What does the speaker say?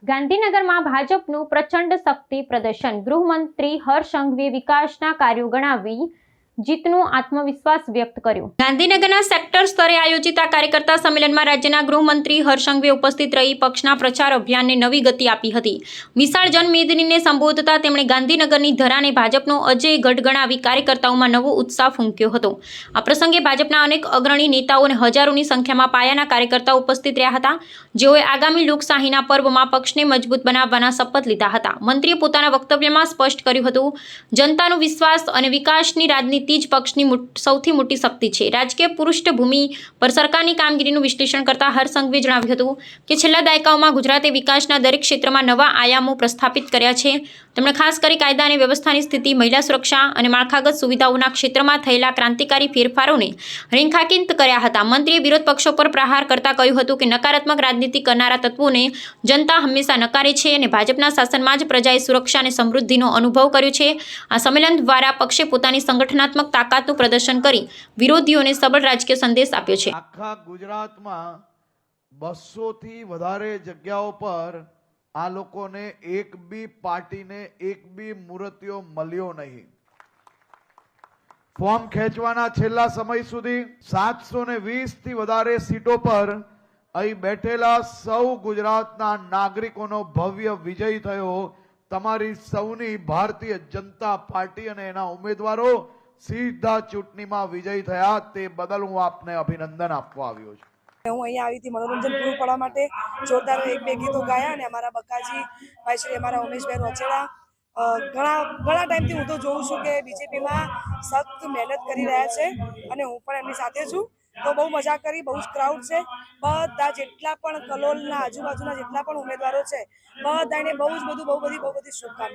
ગાંધીનગરમાં ભાજપનું પ્રચંડ શક્તિ પ્રદર્શન. ગૃહમંત્રી હર્ષ સંઘવીએ વિકાસના કાર્યો ગણાવી જીતનો આત્મવિશ્વાસ વ્યક્ત કર્યો. ગાંધીનગરના સેક્ટર સ્તરે આયોજિત આ કાર્યકર્તા સંમેલનમાં રાજ્યના ગૃહમંત્રી હર્ષ સંઘવીએ ઉપસ્થિત રહી પક્ષના પ્રચાર અભિયાનને નવી ગતિ આપી હતી. વિશાળ જનમેદનીને સંબોધતા તેમણે ગાંધીનગરની ધરાને ભાજપનો અજેય ગઢ ગણાવી કાર્યકર્તાઓમાં નવો ઉત્સાહ ફૂંક્યો હતો. આ પ્રસંગે ભાજપના અનેક અગ્રણી નેતાઓ અને હજારોની સંખ્યામાં પાયાના કાર્યકર્તાઓ ઉપસ્થિત રહ્યા હતા, જેઓએ આગામી લોકશાહીના પર્વમાં પક્ષને મજબૂત બનાવવાના શપથ લીધા હતા. મંત્રીએ પોતાના વક્તવ્યમાં સ્પષ્ટ કર્યું હતું, જનતાનો વિશ્વાસ અને વિકાસની રાજનીતિ જ પક્ષની સૌથી મોટી શક્તિ છે. રાજકીય પૃષ્ઠભૂમિ પર સરકારની કામગીરીનું વિશ્લેષણ કરતા હર્ષ સંઘવીએ જણાવ્યું હતું કે છેલ્લા દાયકાઓમાં ગુજરાતે વિકાસના દરેક ક્ષેત્રમાં નવા આયામો પ્રસ્થાપિત કર્યા છે. તેમણે ખાસ કરી કાયદા અને વ્યવસ્થાની સ્થિતિ, મહિલા સુરક્ષા અને માળખાગત સુવિધાઓના ક્ષેત્રમાં થયેલા ક્રાંતિકારી ફેરફારોને રેખાંકિત કર્યા હતા. મંત્રીએ વિરોધ પક્ષો પર પ્રહાર કરતા કહ્યું હતું કે નકારાત્મક રાજનીતિ કરનારા તત્વોને જનતા હંમેશા નકારે છે અને ભાજપના શાસનમાં જ પ્રજાએ સુરક્ષા અને સમૃદ્ધિનો અનુભવ કર્યો છે. આ સંમેલન દ્વારા પક્ષે પોતાની સંગઠનાત્મક તાકાતનું પ્રદર્શન કરી વિરોધીઓને સબળ રાજકીય સંદેશ આપ્યો છે. આખા ગુજરાતમાં 200 થી વધારે જગ્યાઓ પર આ લોકોને એક બી પાર્ટીને એક બી મૂર્તિઓ મળ્યો નહીં. ફોર્મ ખેંચવાના છેલ્લા સમય સુધી 720 થી વધારે સીટો પર અહીં બેઠેલા સૌ ગુજરાતના નાગરિકોનો ભવ્ય વિજય થયો. તમારી સૌની ભારતીય જનતા પાર્ટી અને એના ઉમેદવારો સીધા ચૂંટણીમાં વિજય થયા, તે બદલ હું આપને અભિનંદન આપવા આવ્યો છું. હું અહીંયા આવી હતી મનોરંજન પૂરું પાડવા માટે. જોરદાર એક બે ગીતો ગાયા અને અમારા બકાજી ભાઈ શ્રી, અમારા ઉમેશભાઈ રોચેડા ઘણા ટાઈમથી હું તો જોઉં છું કે બીજેપીમાં સખ્ત મહેનત કરી રહ્યા છે અને હું પણ એમની સાથે છું. તો બહુ મજા કરી, બહુ જ ક્રાઉડ છે. બધા જેટલા પણ કલોલના આજુબાજુના જેટલા પણ ઉમેદવારો છે બધાને બહુ બધી શુભકામના.